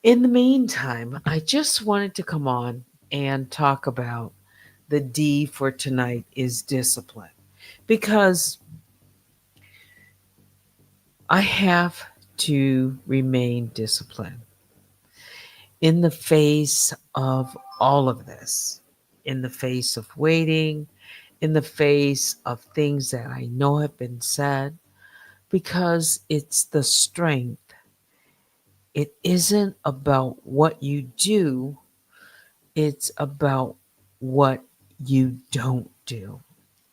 In the meantime, I just wanted to come on and talk about the D for tonight is discipline because I have to remain disciplined in the face of all of this, in the face of waiting, in the face of things that I know have been said, because it's the strength. It isn't about what you do, it's about what you don't do.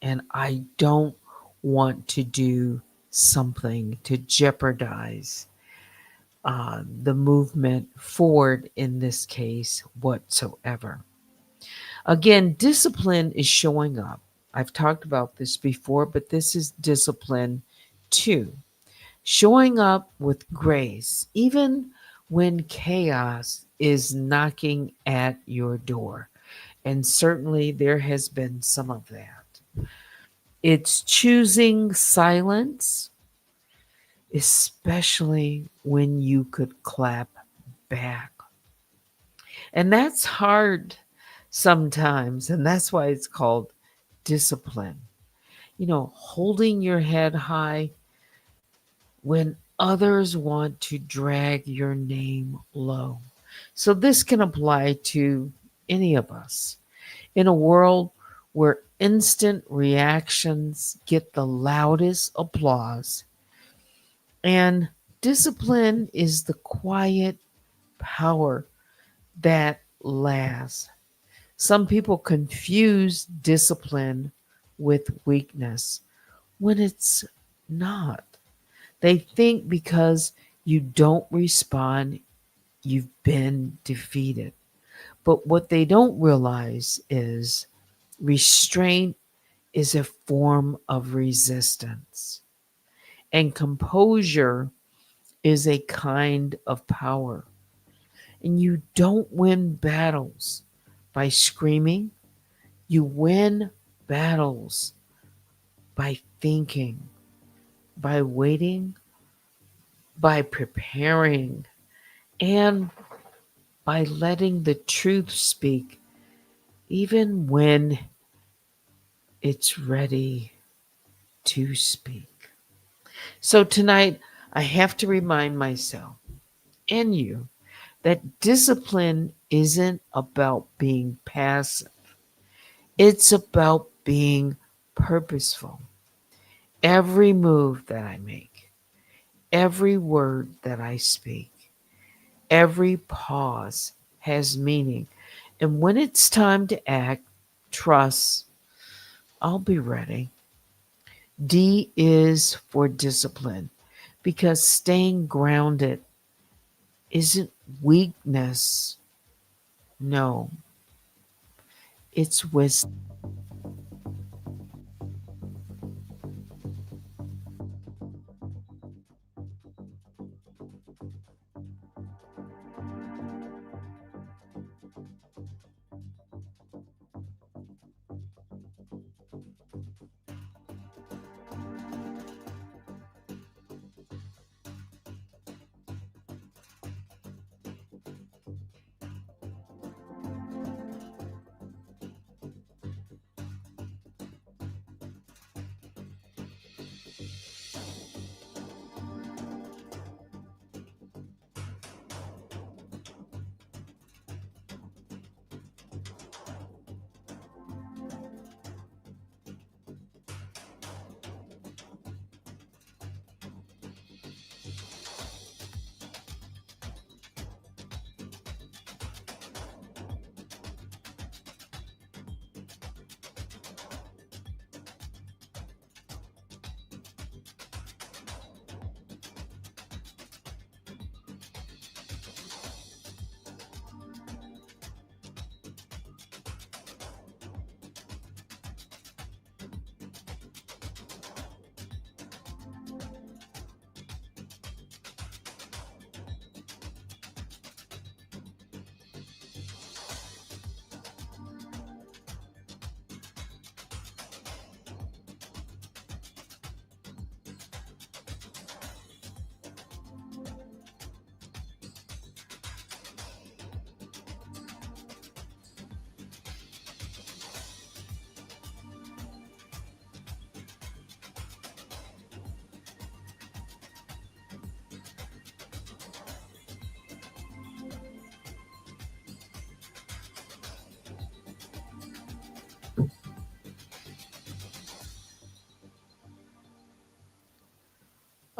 And I don't want to do something to jeopardize the movement forward in this case whatsoever. Again, discipline is showing up. I've talked about this before, but this is discipline too. Showing up with grace, even when chaos is knocking at your door. And certainly there has been some of that. It's choosing silence, especially when you could clap back. And that's hard sometimes. And that's why it's called discipline. Holding your head high when others want to drag your name low. So this can apply to any of us. In a world where instant reactions get the loudest applause, and discipline is the quiet power that lasts. Some people confuse discipline with weakness when it's not. They think because you don't respond, you've been defeated. But what they don't realize is restraint is a form of resistance, and composure is a kind of power. And you don't win battles by screaming, you win battles by thinking, by waiting, by preparing, and by letting the truth speak, even when it's ready to speak. So tonight, I have to remind myself and you that discipline isn't about being passive, it's about being purposeful. Every move that I make, every word that I speak, every pause has meaning. And when it's time to act, trust, I'll be ready. D is for discipline because staying grounded isn't weakness. No, it's wisdom.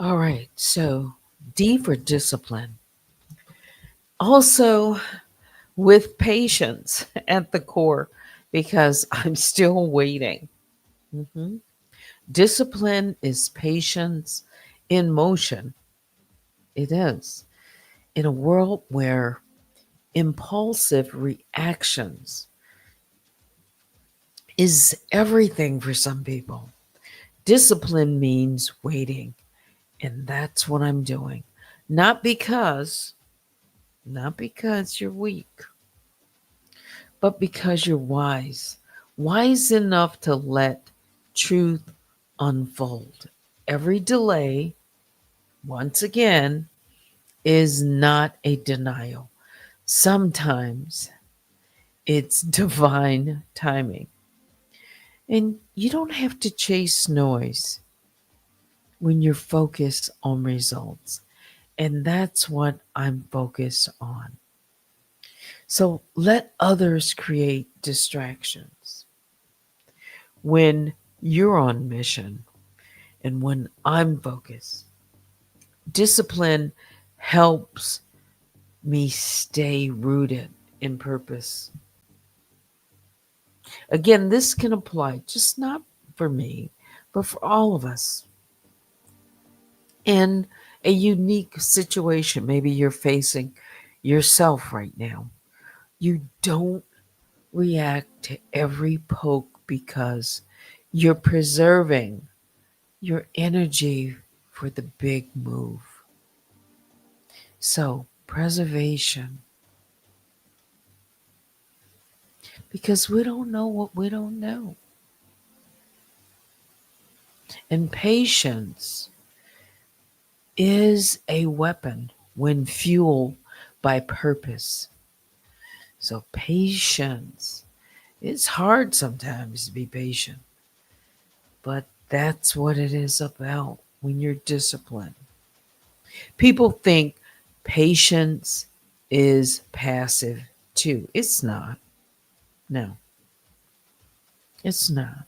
All right. So D for discipline. Also with patience at the core because I'm still waiting. Mhm. Discipline is patience in motion. It is. In a world where impulsive reactions is everything for some people, discipline means waiting. And that's what I'm doing. Not because, not because you're weak, but because you're wise. Wise enough to let truth unfold. Every delay, once again, is not a denial. Sometimes it's divine timing. And you don't have to chase noise when you're focused on results. And that's what I'm focused on. So let others create distractions when you're on mission and when I'm focused. Discipline helps me stay rooted in purpose. Again, this can apply just not for me, but for all of us in a unique situation. Maybe you're facing yourself right now. You don't react to every poke because you're preserving your energy for the big move. So, preservation, because we don't know what we don't know. And patience is a weapon when fueled by purpose. So, patience, it's hard sometimes to be patient, but that's what it is about when you're disciplined. People think patience is passive too. It's not. No, it's not.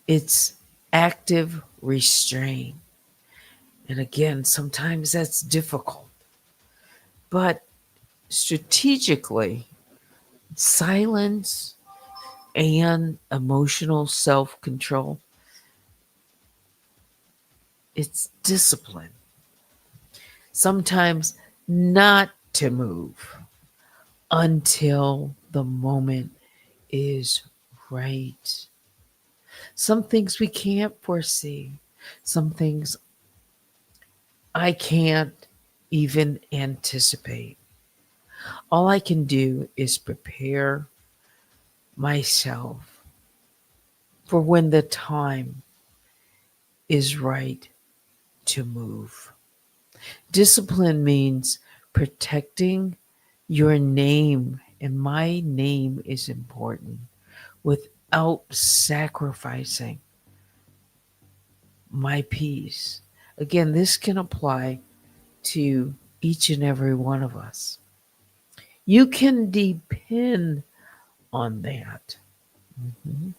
It's active restraint. And again, sometimes that's difficult. But strategically, silence and emotional self control, it's discipline. Sometimes not to move until the moment is right. Some things we can't foresee. Some things I can't even anticipate. All I can do is prepare myself for when the time is right to move. Discipline means protecting your name, and my name is important, without sacrificing my peace. Again, this can apply to each and every one of us. You can depend on that. Mhm.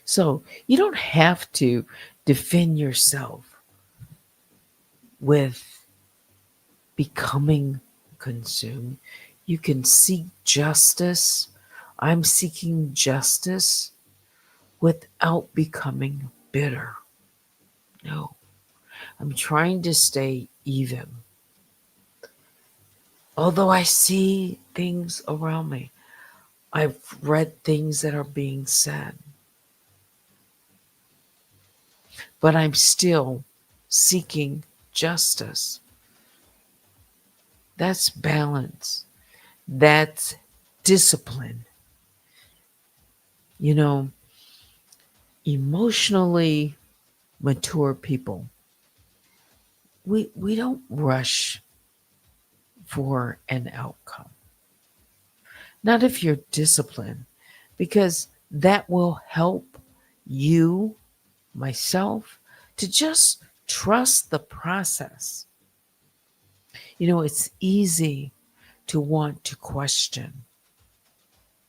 So you don't have to defend yourself with becoming consumed. You can seek justice. I'm seeking justice without becoming bitter. No, I'm trying to stay even. Although I see things around me, I've read things that are being said, but I'm still seeking justice. That's balance. That's discipline. You know, emotionally mature people, we don't rush for an outcome. Not if you're disciplined, because that will help you, myself, to just trust the process. It's easy to want to question.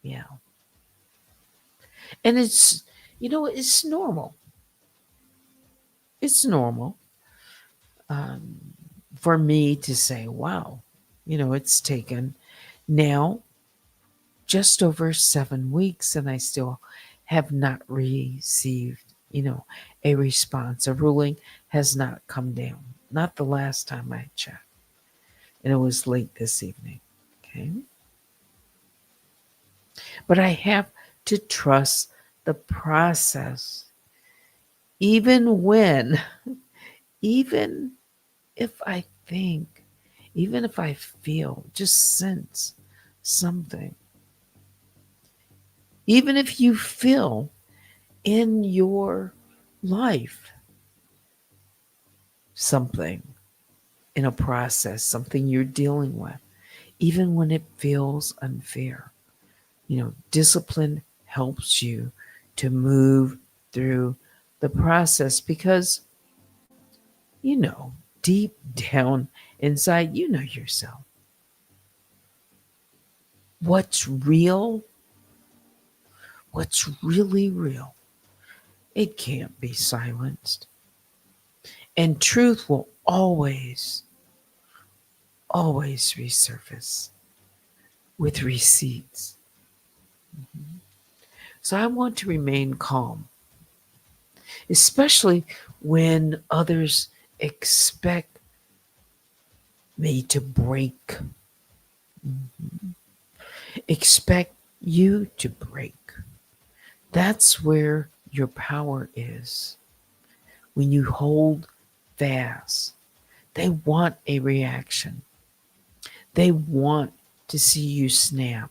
Yeah. And it's normal. It's normal um, for me to say, wow, it's taken now just over 7 weeks and I still have not received, a response. A ruling has not come down. Not the last time I checked. And it was late this evening. Okay. But I have to trust the process, even when, even if I think, even if I feel, just sense something, even if you feel in your life something in a process, something you're dealing with, even when it feels unfair. Discipline helps you to move through the process because, you know, deep down inside, you know yourself. What's real, what's really real, it can't be silenced. And truth will always, always resurface with receipts. So I want to remain calm, especially when others expect me to break, expect you to break. That's where your power is. When you hold fast, they want a reaction. They want to see you snap.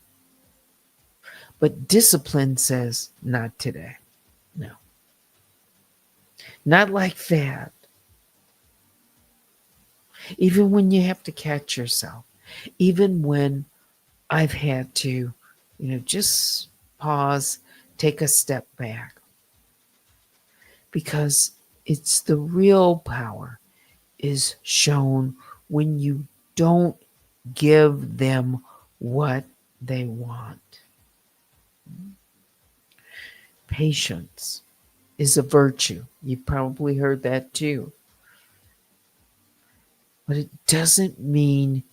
But discipline says, not today. No, not like that. Even when you have to catch yourself, even when I've had to, just pause, take a step back, because it's the real power is shown when you don't give them what they want. Patience is a virtue. You've probably heard that too. But it doesn't mean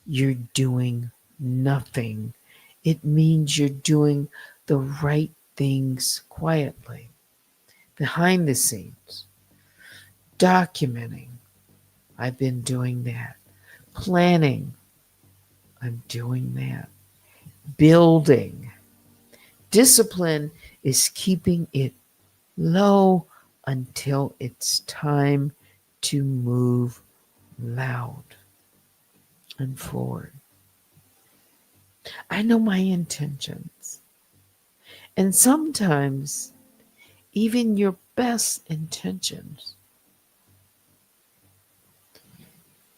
you're doing nothing. It means you're doing the right things quietly, behind the scenes, documenting. I've been doing that. Planning. I'm doing that. Building. Discipline is keeping it low until it's time to move loud and forward. I know my intentions. And sometimes even your best intentions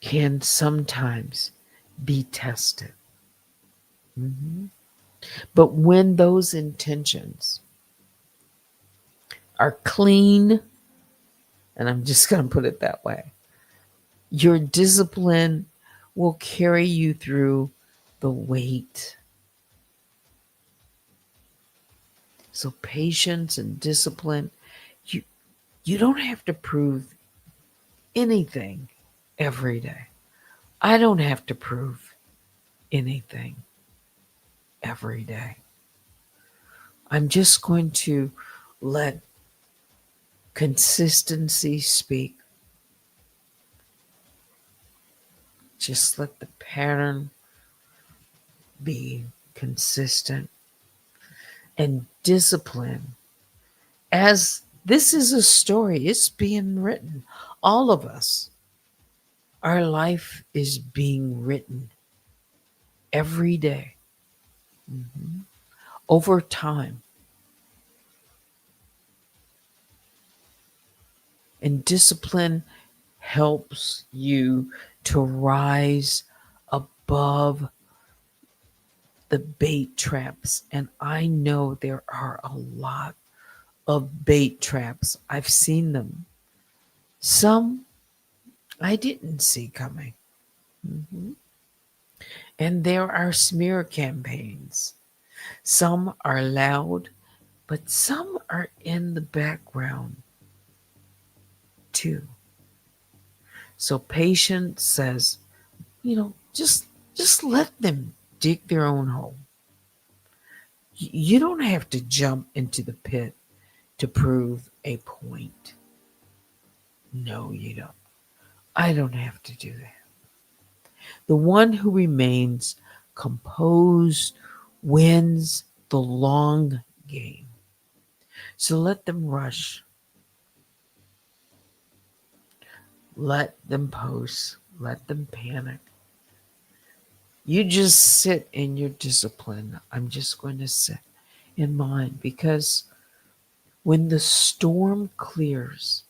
can sometimes be tested. Mhm. But when those intentions are clean, and I'm just going to put it that way, your discipline will carry you through the weight. So patience and discipline, you you don't have to prove anything every day. I don't have to prove anything every day. I'm just going to let consistency speak. Just let the pattern be consistent and discipline. As this is a story, it's being written. All of us, our life is being written every day. Mhm. Over time. And discipline helps you to rise above the bait traps. And I know there are a lot of bait traps. I've seen them. Some I didn't see coming. Mhm. And there are smear campaigns. Some are loud, but some are in the background too. So patience says, just let them dig their own hole. You don't have to jump into the pit to prove a point. No, you don't. I don't have to do that. The one who remains composed wins the long game. So let them rush. Let them post. Let them panic. You just sit in your discipline. I'm just going to sit in mine, because when the storm clears,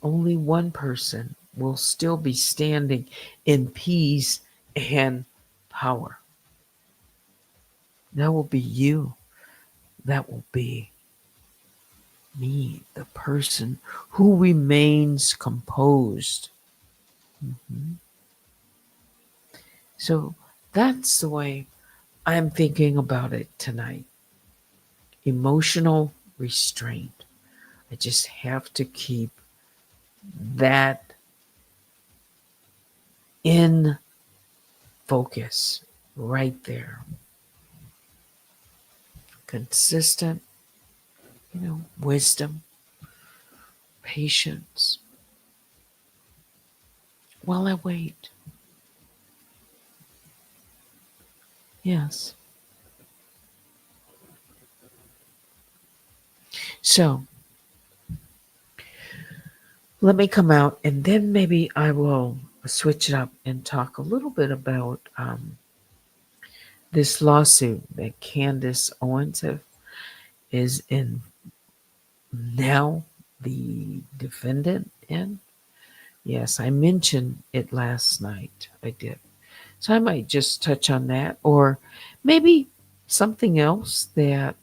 only one person will still be standing in peace and power. That will be you. That will be me, the person who remains composed. Mhm. So that's the way I'm thinking about it tonight. Emotional restraint. I just have to keep that in focus right there. Consistent, wisdom, patience while I wait. Yes. So let me come out, and then maybe I will switch it up and talk a little bit about this lawsuit that Candace Owens is in now, the defendant in. Yes, I mentioned it last night. I did. So I might just touch on that, or maybe something else that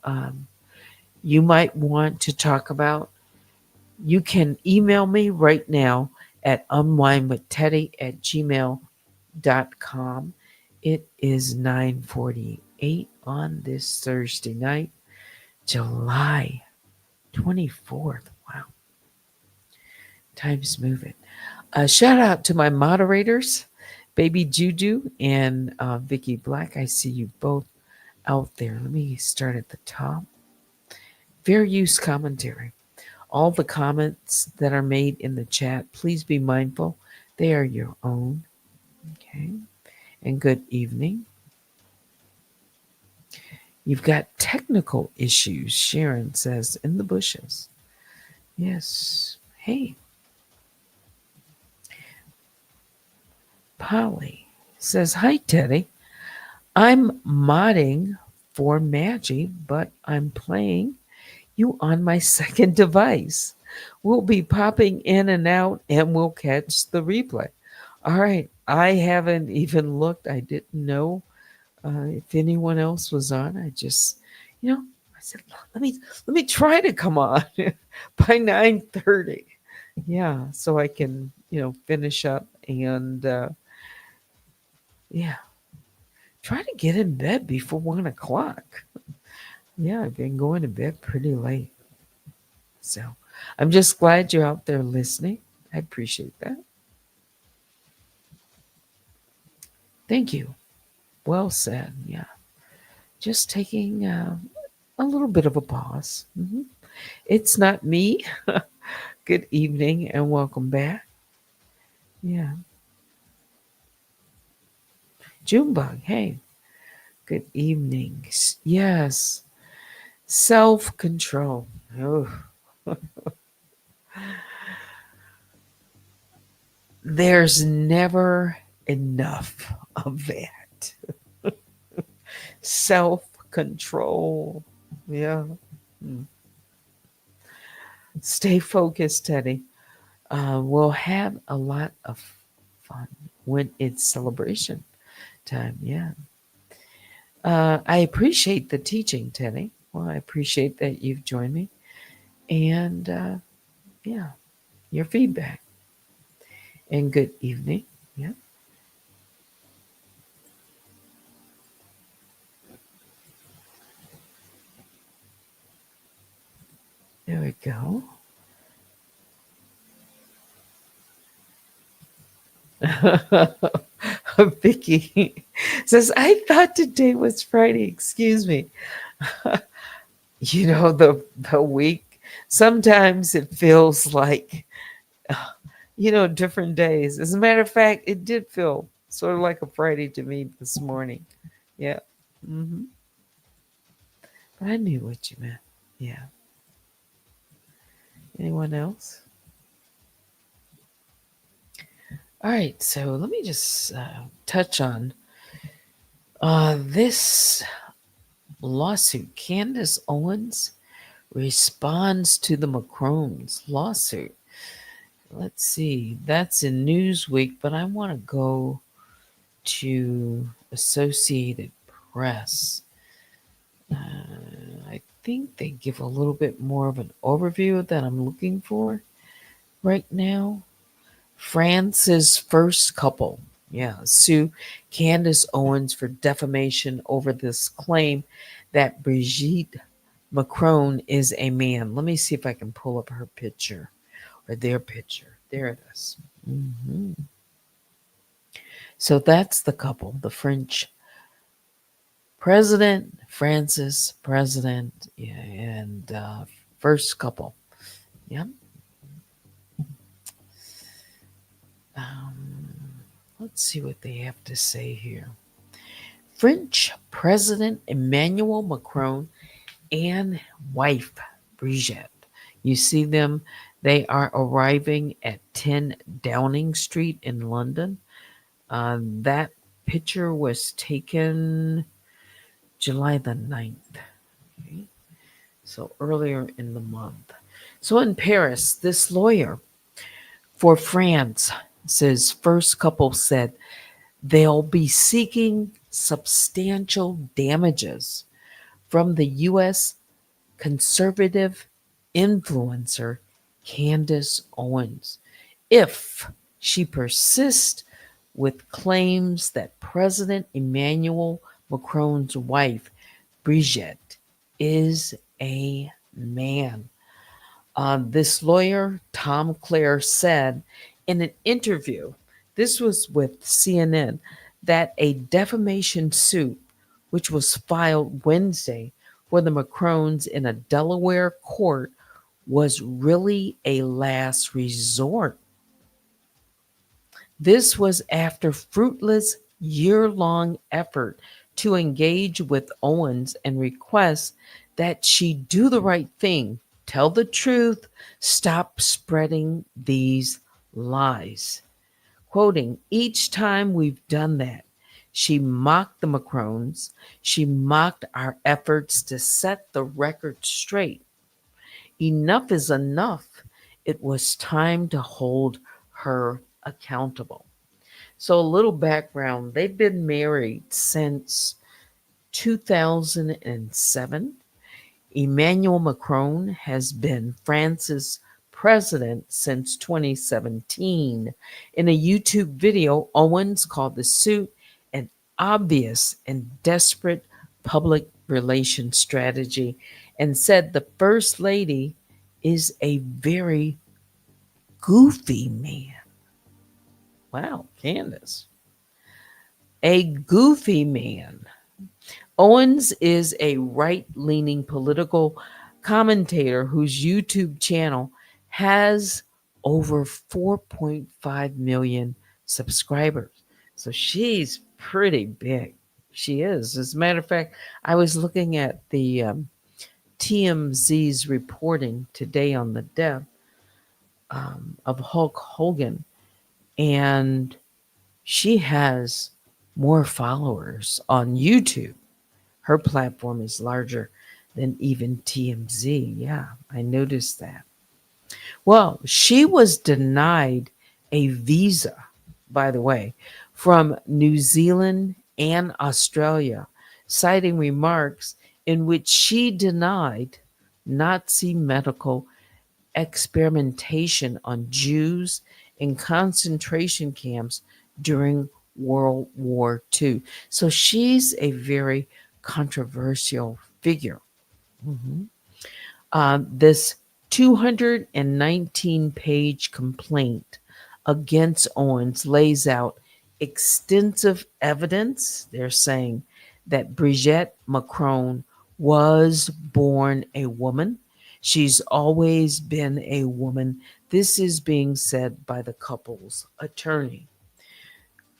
you might want to talk about. You can email me right now at unwinewithteddy@gmail.com. It is 9:48 on this Thursday night, July 24th. Wow, time's moving. Shout out to my moderators, Baby Juju and Vicky Black. I see you both out there. Let me start at the top. Fair use commentary. All the comments that are made in the chat, please be mindful. They are your own. Okay. And good evening. You've got technical issues, Sharon says, in the bushes. Yes. Hey. Polly says, hi, Teddy. I'm modding for Maggie, but I'm playing you on my second device. We'll be popping in and out, and we'll catch the replay. All right. I haven't even looked. I didn't know if anyone else was on. I just, I said, let me try to come on by 9:30. Yeah, so I can, finish up and yeah, try to get in bed before 1 o'clock. Yeah, I've been going to bed pretty late. So I'm just glad you're out there listening. I appreciate that. Thank you. Well said. Yeah. Just taking a little bit of a pause. It's not me. Good evening and welcome back. Yeah. Junebug, hey. Good evening. Yes. Self control. Oh, there's never enough of that. Self control. Yeah. Mm. Stay focused, Teddy. We'll have a lot of fun when it's celebration time. Yeah. I appreciate the teaching, Teddy. Well, I appreciate that you've joined me. And yeah, your feedback. And good evening. Yeah. There we go. Vicky says, I thought today was Friday. Excuse me. The week, sometimes it feels like, different days. As a matter of fact, it did feel sort of like a Friday to me this morning. Yeah. But I knew what you meant. Yeah. Anyone else? All right. So let me just touch on this lawsuit. Candace Owens responds to the Macron's lawsuit. Let's see. That's in Newsweek, but I want to go to Associated Press. I think they give a little bit more of an overview that I'm looking for right now. France's first couple, sue Candace Owens for defamation over this claim that Brigitte Macron is a man. Let me see if I can pull up her picture or their picture. There it is. So that's the couple, the French president, France's president, and first couple. Yep. Let's see what they have to say here. French President Emmanuel Macron and wife Brigitte. You see them. They are arriving at 10 Downing Street in London. That picture was taken July the 9th. Okay. So earlier in the month. So in Paris, this lawyer for France says first couple said they'll be seeking substantial damages from the U.S. conservative influencer Candace Owens if she persists with claims that President Emmanuel Macron's wife, Brigitte, is a man. This lawyer, Tom Clare, said in an interview, this was with CNN, that a defamation suit, which was filed Wednesday for the Macrons in a Delaware court, was really a last resort. This was after fruitless year-long effort to engage with Owens and request that she do the right thing, tell the truth, stop spreading these lies. Quoting, each time we've done that, she mocked the Macrons. She mocked our efforts to set the record straight. Enough is enough. It was time to hold her accountable. So, a little background, they've been married since 2007. Emmanuel Macron has been France's president since 2017. In a YouTube video, Owens called the suit an obvious and desperate public relations strategy and said the First Lady is a very goofy man. Wow, Candace. A goofy man. Owens is a right-leaning political commentator whose YouTube channel has over 4.5 million subscribers. So she's pretty big. She is. As a matter of fact, I was looking at the TMZ's reporting today on the death of Hulk Hogan, and she has more followers on YouTube. Her platform is larger than even TMZ. Yeah, I noticed that. Well, she was denied a visa, by the way, from New Zealand and Australia, citing remarks in which she denied Nazi medical experimentation on Jews in concentration camps during World War II. So she's a very controversial figure. This 219-page complaint against Owens lays out extensive evidence. They're saying that Brigitte Macron was born a woman. She's always been a woman. This is being said by the couple's attorney.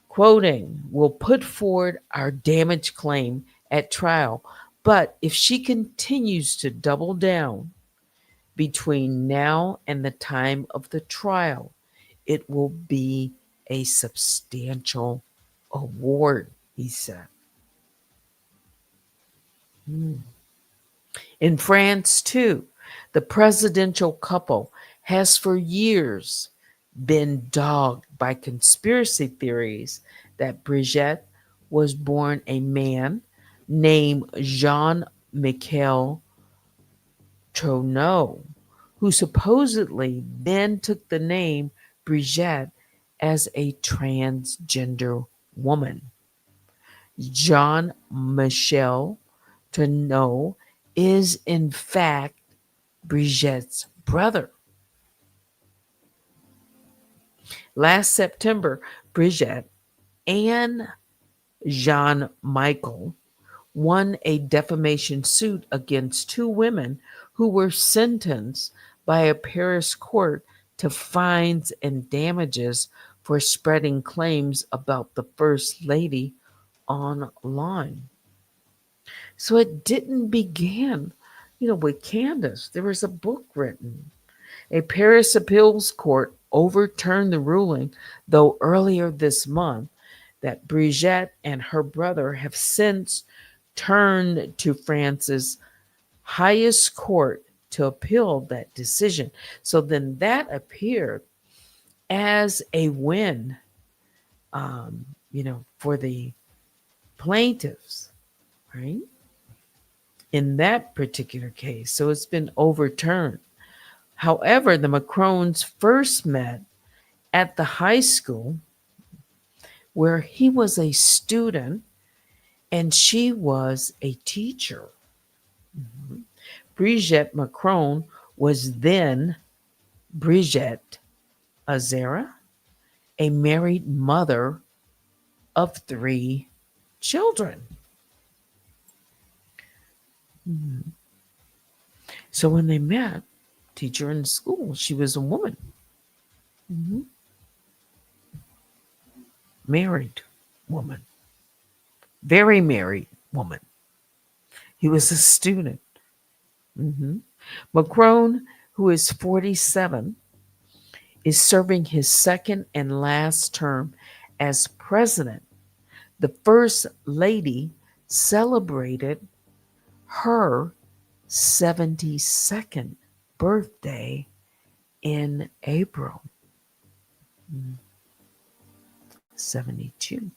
Quoting, "We'll put forward our damage claim at trial, but if she continues to double down between now and the time of the trial, it will be a substantial award," he said. Hmm. In France, too, the presidential couple has for years been dogged by conspiracy theories that Brigitte was born a man named Jean Michel Tourneau, who supposedly then took the name Brigitte as a transgender woman. Jean Michel Tourneau is, in fact, Brigitte's brother. Last September, Brigitte and Jean Michel won a defamation suit against two women who were sentenced by a Paris court to fines and damages for spreading claims about the First Lady online. So it didn't begin, with Candace. There was a book written. A Paris appeals court overturned the ruling, though earlier this month, that Brigitte and her brother have since turned to France's highest court to appeal that decision. So then that appeared as a win, for the plaintiffs, right? In that particular case. So it's been overturned. However, the Macrons first met at the high school where he was a student and she was a teacher. Mhm. Brigitte Macron was then Brigitte Azera, a married mother of 3 children. Mhm. So when they met, teacher in school, she was a woman. Mhm. Married woman. Very married woman. He was a student. Mhm. Macron, who is 47, is serving his second and last term as president. The First Lady celebrated her 72nd birthday in April. 72.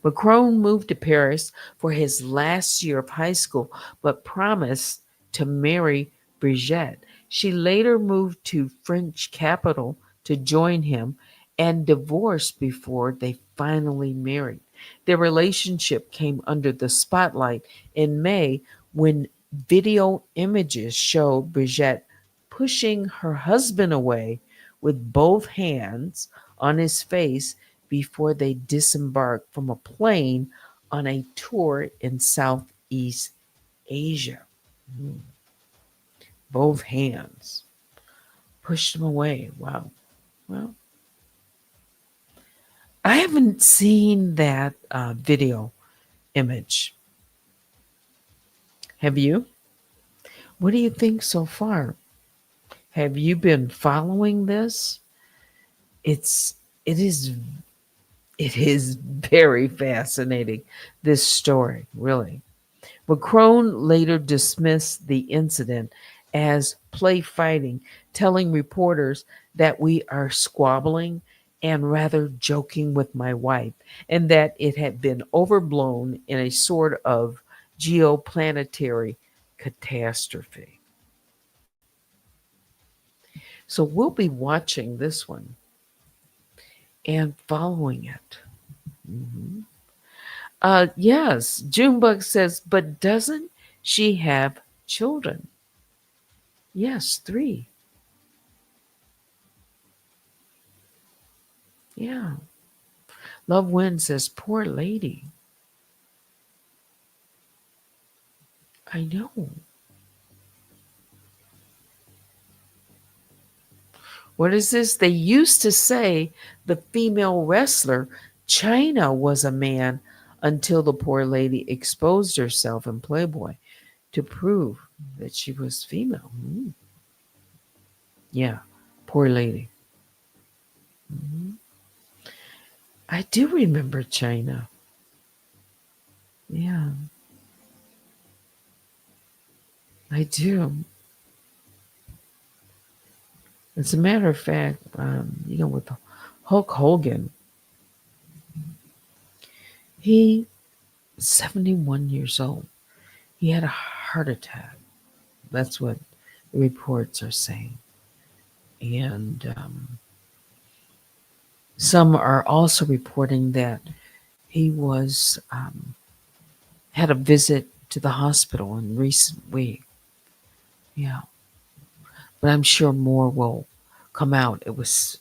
Macron moved to Paris for his last year of high school, but promised to marry Brigitte. She later moved to French capital to join him and divorced before they finally married. Their relationship came under the spotlight in May when video images showed Brigitte pushing her husband away with both hands on his face before they disembarked from a plane on a tour in Southeast Asia. Mm. Both hands pushed him away. Wow. Well, I haven't seen that video image. Have you? What do you think so far? Have you been following this? It's it is it is very fascinating, this story, really. Macron later dismissed the incident as play fighting, telling reporters that we are squabbling and rather joking with my wife, and that it had been overblown in a sort of geoplanetary catastrophe. So we'll be watching this one and following it. Mhm. Yes, Junebug says, but doesn't she have children? Yes, 3. Yeah. Love Win says, poor lady. I know. What is this? They used to say the female wrestler China was a man until the poor lady exposed herself in Playboy to prove that she was female. Yeah, poor lady. Mhm. I do remember China. Yeah, I do. As a matter of fact, with Hulk Hogan, he 71 years old. He had a heart attack. That's what the reports are saying. And some are also reporting that he was had a visit to the hospital in recent week. Yeah, but I'm sure more will come out. It was,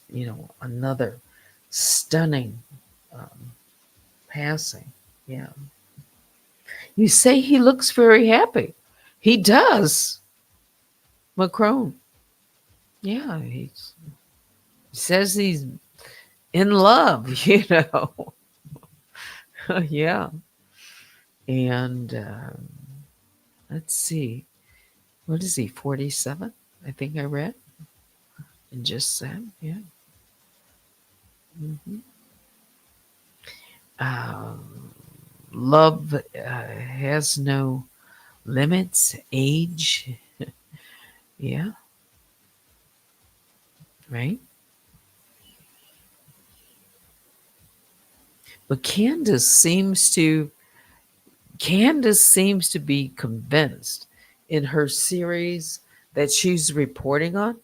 another stunning um, passing. Yeah. You say he looks very happy. He does. Macron. Yeah, he says he's in love, Yeah. And let's see. What is he, 47? I think I read and just said. Yeah. hmm Um, love has no limits, age. Yeah, right? But Candace seems to be convinced in her series that she's reporting on.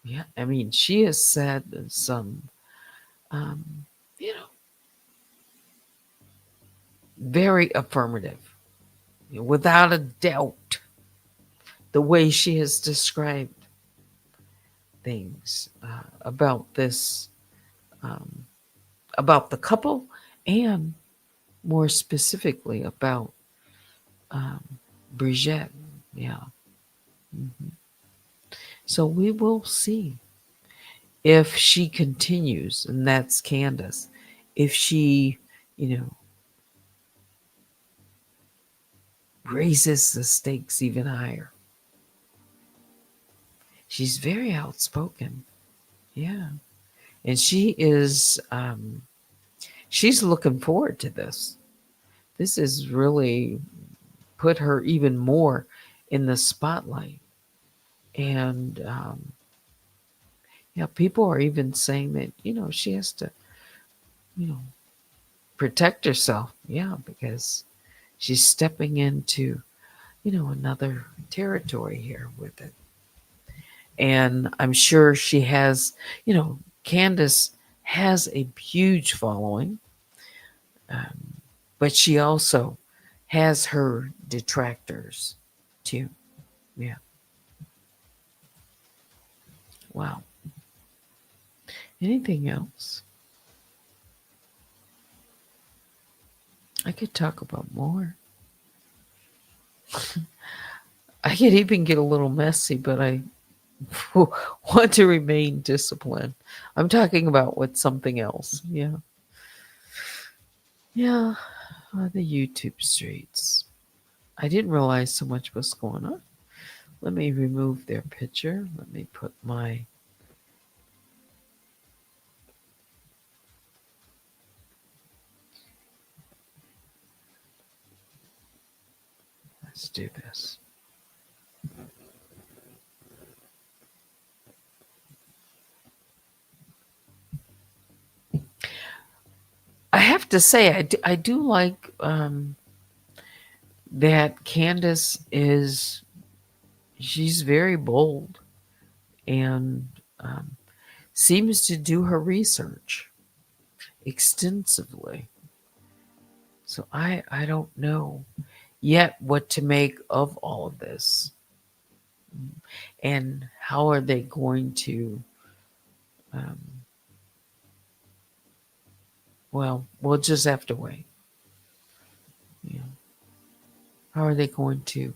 Yeah, I mean, she has said some, um, you know, very affirmative, without a doubt, the way she has described things about this, um, about the couple, and more specifically about um, Brigitte. Yeah. Mhm. So we will see if she continues, and that's Candace, if she, you know, raises the stakes even higher. She's very outspoken. Yeah. And she's looking forward to this. This has really put her even more in the spotlight. And, yeah, people are even saying that, she has to, you know, protect herself. Yeah, because she's stepping into, another territory here with it. And I'm sure she has, Candace has a huge following, um, but she also has her detractors too. Yeah. Wow. Anything else? I could talk about more. I could even get a little messy, but I want to remain disciplined. I'm talking about with something else. Yeah. Yeah. The YouTube streets. I didn't realize so much was going on. Let me remove their picture. Let me put my. Let's do this. I have to say, I do like that Candace is. She's very bold and seems to do her research extensively. So I don't know yet what to make of all of this, and how are they going to Well, we'll just have to wait. You know, how are they going to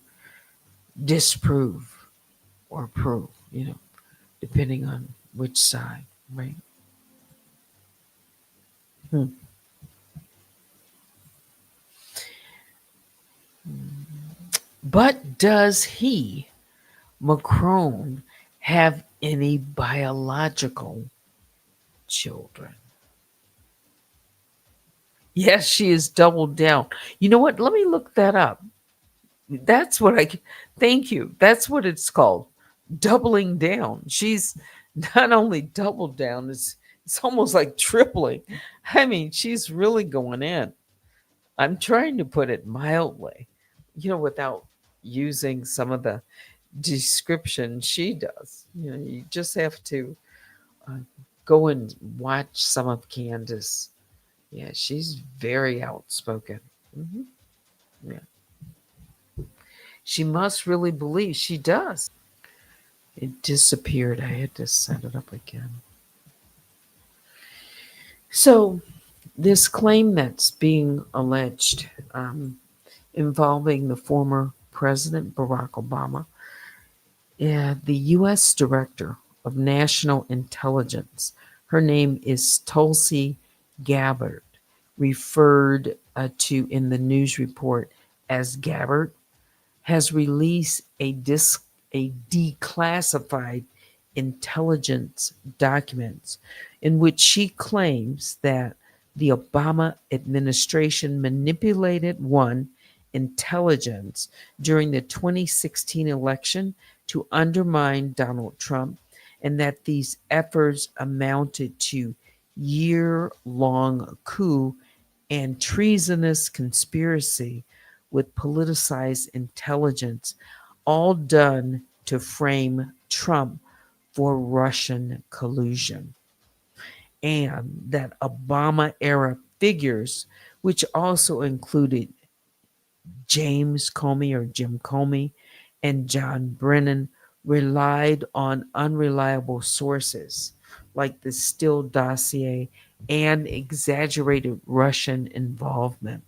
disprove or prove? Depending on which side, right? Hmm. But does he, Macron, have any biological children? Yes, she is doubled down. You know what? Let me look that up. That's what thank you. That's what it's called. Doubling down. She's not only doubled down, it's almost like tripling. I mean, she's really going in. I'm trying to put it mildly, without using some of the description she does. You just have to uh, go and watch some of Candace. Yeah, she's very outspoken. Hmm. Yeah, she must really believe she does. It disappeared. I had to set it up again. So, this claim that's being alleged involving the former President Barack Obama, the U.S. Director of National Intelligence, her name is Tulsi Gabbard, referred to in the news report as Gabbard, has released a declassified intelligence documents in which she claims that the Obama administration manipulated intelligence during the 2016 election to undermine Donald Trump, and that these efforts amounted to year-long coup and treasonous conspiracy with politicized intelligence, all done to frame Trump for Russian collusion. And that Obama era figures, which also included James Comey or Jim Comey and John Brennan, relied on unreliable sources like the Steele dossier and exaggerated Russian involvement.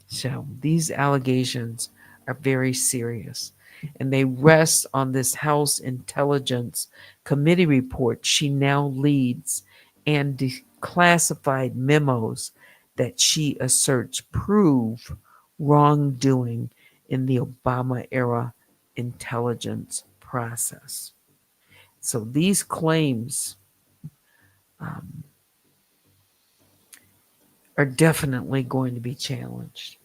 So these allegations are very serious, and they rest on this House Intelligence Committee report she now leads and declassified memos that she asserts prove wrongdoing in the Obama era intelligence process. So these claims um, are definitely going to be challenged.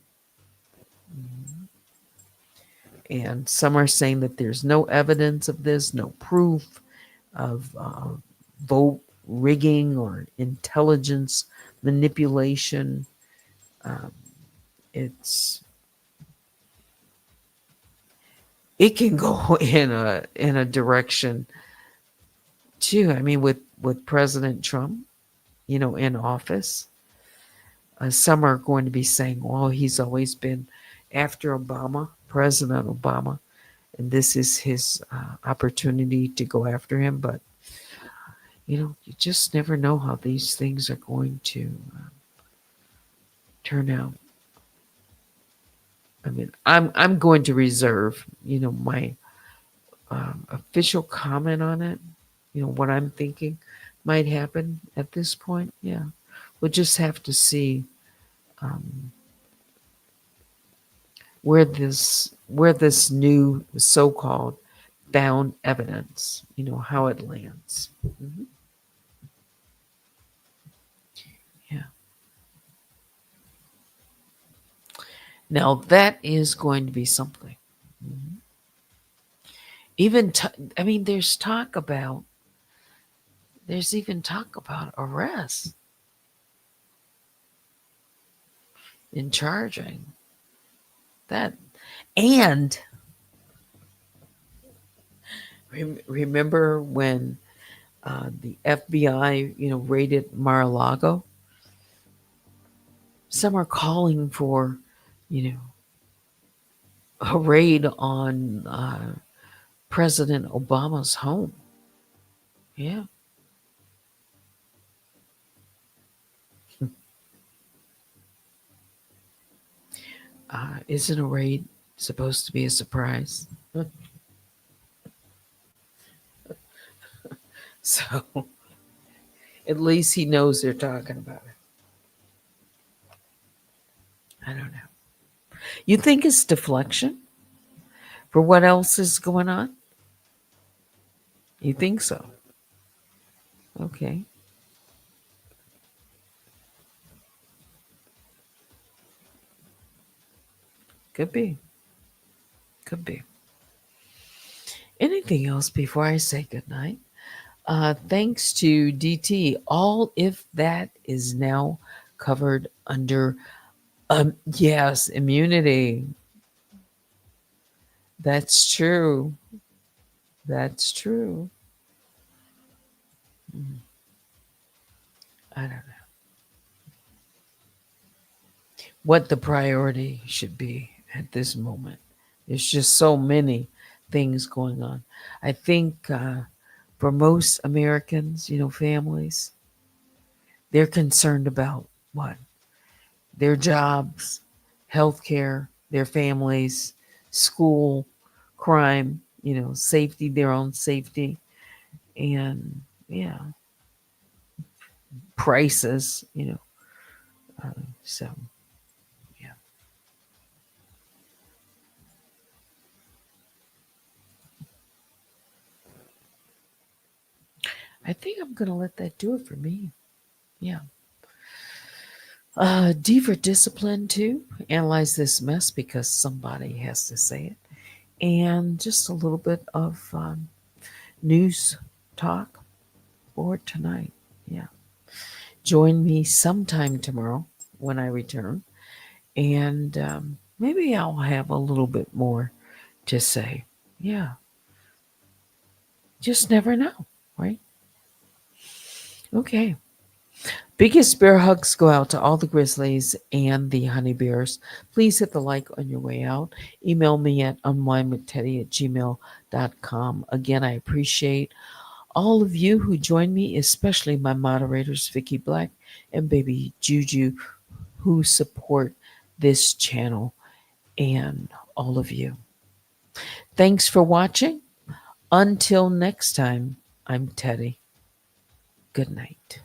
And some are saying that there's no evidence of this, no proof of vote rigging or intelligence manipulation. Um, it's it can go in a direction too. I mean, with President Trump, in office, some are going to be saying, "Well, he's always been after Obama, President Obama, and this is his opportunity to go after him." But you just never know how these things are going to turn out. I mean, I'm going to reserve, my official comment on it. What I'm thinking might happen at this point. Yeah, we'll just have to see um, where this new so-called found evidence, how it lands. Hmm. Yeah. Now that is going to be something. Mhm. Even I mean, there's even talk about arrest in charging that. And remember when the FBI, raided Mar-a-Lago? Some are calling for, you know, a raid on President Obama's home. Yeah. Isn't a raid supposed to be a surprise? So at least he knows they're talking about it. I don't know. You think it's deflection for what else is going on? You think so? Okay. Could be. Could be. Anything else before I say goodnight? Thanks to DT, all if that is now covered under, yes, immunity. That's true. That's true. I don't know what the priority should be at this moment. There's just so many things going on. I think for most Americans, families, they're concerned about what? Their jobs, healthcare, their families, school, crime, safety, their own safety, and yeah, prices. So yeah, I think I'm gonna let that do it for me. Yeah. D for discipline too. Analyze this mess because somebody has to say it, and just a little bit of news talk for tonight. Yeah. Join me sometime tomorrow when I return, and maybe I'll have a little bit more to say. Yeah, just never know, right? Okay. Biggest bear hugs go out to all the grizzlies and the honey bears. Please hit the like on your way out. Email me at unwinewithteddy@gmail.com. Again, I appreciate all of you who join me, especially my moderators, Vicky Black and Baby Juju, who support this channel, and all of you. Thanks for watching. Until next time, I'm Teddy. Good night.